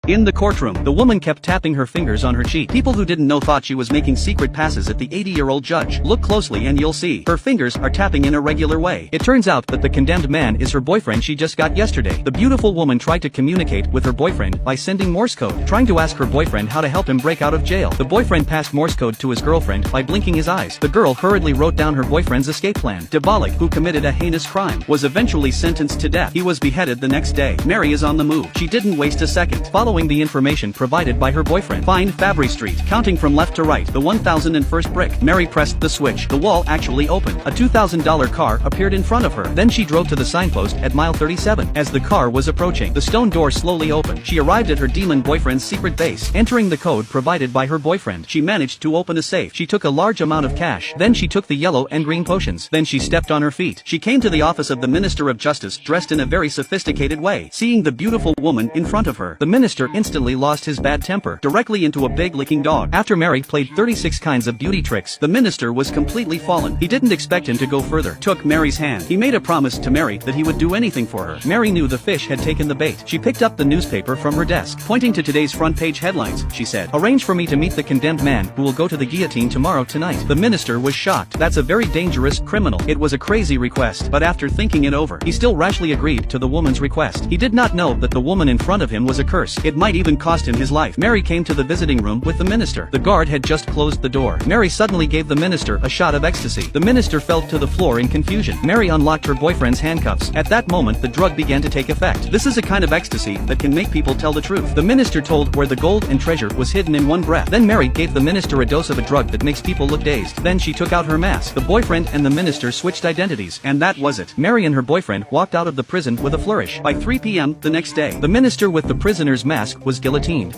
In the courtroom, the woman kept tapping her fingers on her cheek. People who didn't know thought she was making secret passes at the 80-year-old judge. Look closely and you'll see. Her fingers are tapping in a regular way. It turns out that the condemned man is her boyfriend she just got yesterday. The beautiful woman tried to communicate with her boyfriend by sending Morse code, trying to ask her boyfriend how to help him break out of jail. The boyfriend passed Morse code to his girlfriend by blinking his eyes. The girl hurriedly wrote down her boyfriend's escape plan. Diabolik, who committed a heinous crime, was eventually sentenced to death. He was beheaded the next day. Mary is on the move. She didn't waste a second. Following the information provided by her boyfriend, find Fabry Street. Counting from left to right, the 1001st brick. Mary pressed the switch. The wall actually opened. A $2,000 car appeared in front of her. Then she drove to the signpost at mile 37. As the car was approaching, the stone door slowly opened. She arrived at her demon boyfriend's secret base. Entering the code provided by her boyfriend, she managed to open a safe. She took a large amount of cash. Then she took the yellow and green potions. Then she stepped on her feet. She came to the office of the Minister of Justice, dressed in a very sophisticated way. Seeing the beautiful woman in front of her, the minister instantly lost his bad temper, directly into a big licking dog. After Mary played 36 kinds of beauty tricks, the minister was completely fallen. He didn't expect him to go further. Took Mary's hand. He made a promise to Mary that he would do anything for her. Mary knew the fish had taken the bait. She picked up the newspaper from her desk. Pointing to today's front page headlines, she said, "Arrange for me to meet the condemned man who will go to the guillotine tomorrow tonight." The minister was shocked. That's a very dangerous criminal. It was a crazy request, but after thinking it over, he still rashly agreed to the woman's request. He did not know that the woman in front of him was a curse. It might even cost him his life. Mary came to the visiting room with the minister. The guard had just closed the door. Mary suddenly gave the minister a shot of ecstasy. The minister fell to the floor in confusion. Mary unlocked her boyfriend's handcuffs. At that moment, the drug began to take effect. This is a kind of ecstasy that can make people tell the truth. The minister told where the gold and treasure was hidden in one breath. Then Mary gave the minister a dose of a drug that makes people look dazed. Then she took out her mask. The boyfriend and the minister switched identities, and that was it. Mary and her boyfriend walked out of the prison with a flourish. By 3 p.m. the next day, the minister with the prisoner's mask was guillotined.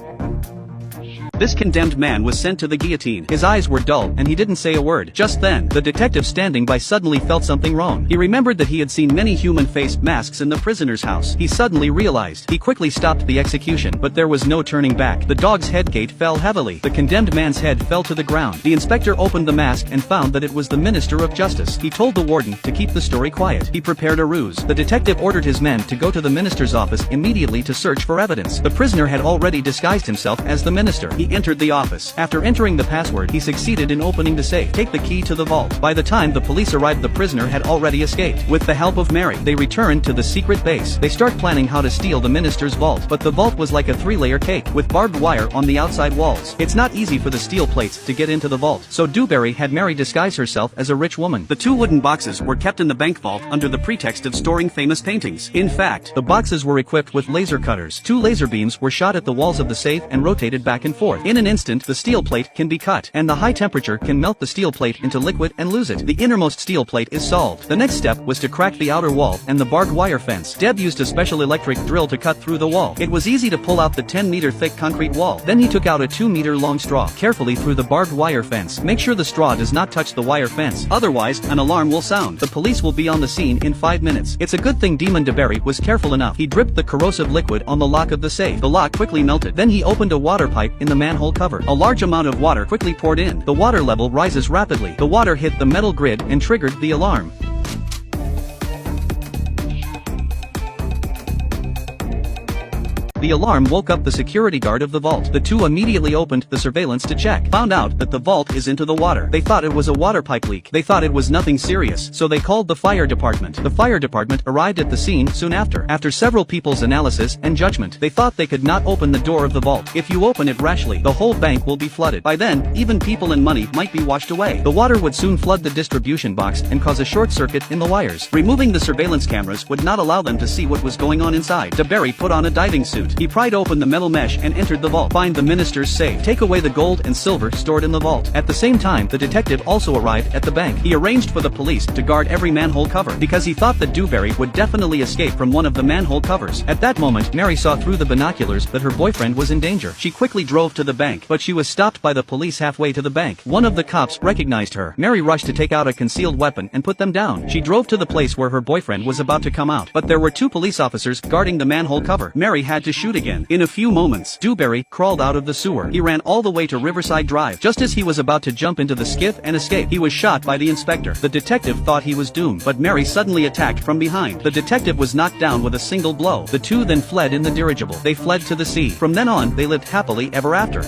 This condemned man was sent to the guillotine. His eyes were dull, and he didn't say a word. Just then, the detective standing by suddenly felt something wrong. He remembered that he had seen many human-faced masks in the prisoner's house. He suddenly realized. He quickly stopped the execution, but there was no turning back. The dog's head gate fell heavily. The condemned man's head fell to the ground. The inspector opened the mask and found that it was the Minister of Justice. He told the warden to keep the story quiet. He prepared a ruse. The detective ordered his men to go to the minister's office immediately to search for evidence. The prisoner had already disguised himself as the minister. He entered the office. After entering the password, he succeeded in opening the safe. Take the key to the vault. By the time the police arrived, the prisoner had already escaped. With the help of Mary, they returned to the secret base. They start planning how to steal the minister's vault, but the vault was like a 3-layer cake, with barbed wire on the outside walls. It's not easy for the steel plates to get into the vault, so Dewberry had Mary disguise herself as a rich woman. The 2 wooden boxes were kept in the bank vault under the pretext of storing famous paintings. In fact, the boxes were equipped with laser cutters. 2 laser beams were shot at the walls of the safe and rotated back and forth. In an instant, the steel plate can be cut, and the high temperature can melt the steel plate into liquid and lose it. The innermost steel plate is solved. The next step was to crack the outer wall and the barbed wire fence. Deb used a special electric drill to cut through the wall. It was easy to pull out the 10-meter thick concrete wall. Then he took out a 2-meter long straw carefully through the barbed wire fence. Make sure the straw does not touch the wire fence, otherwise an alarm will sound. The police will be on the scene in 5 minutes. It's a good thing Demon Dewberry was careful enough. He dripped the corrosive liquid on the lock of the safe. The lock quickly melted. Then he opened a water pipe in the manhole cover. A large amount of water quickly poured in. The water level rises rapidly. The water hit the metal grid and triggered the alarm. The alarm woke up the security guard of the vault. The 2 immediately opened the surveillance to check. Found out that the vault is into the water. They thought it was a water pipe leak. They thought it was nothing serious, so they called the fire department. The fire department arrived at the scene soon after. After several people's analysis and judgment, they thought they could not open the door of the vault. If you open it rashly, the whole bank will be flooded. By then, even people and money might be washed away. The water would soon flood the distribution box and cause a short circuit in the wires. Removing the surveillance cameras would not allow them to see what was going on inside. Dewberry put on a diving suit. He pried open the metal mesh and entered the vault. Find the minister's safe. Take away the gold and silver stored in the vault. At the same time, the detective also arrived at the bank. He arranged for the police to guard every manhole cover, because he thought that Dewberry would definitely escape from one of the manhole covers. At that moment, Mary saw through the binoculars that her boyfriend was in danger. She quickly drove to the bank, but she was stopped by the police halfway to the bank. One of the cops recognized her. Mary rushed to take out a concealed weapon and put them down. She drove to the place where her boyfriend was about to come out, but there were 2 police officers guarding the manhole cover. Mary had to shoot again. In a few moments, Dewberry crawled out of the sewer. He ran all the way to Riverside Drive. Just as he was about to jump into the skiff and escape, he was shot by the inspector. The detective thought he was doomed, but Mary suddenly attacked from behind. The detective was knocked down with a single blow. The two then fled in the dirigible. They fled to the sea. From then on, they lived happily ever after.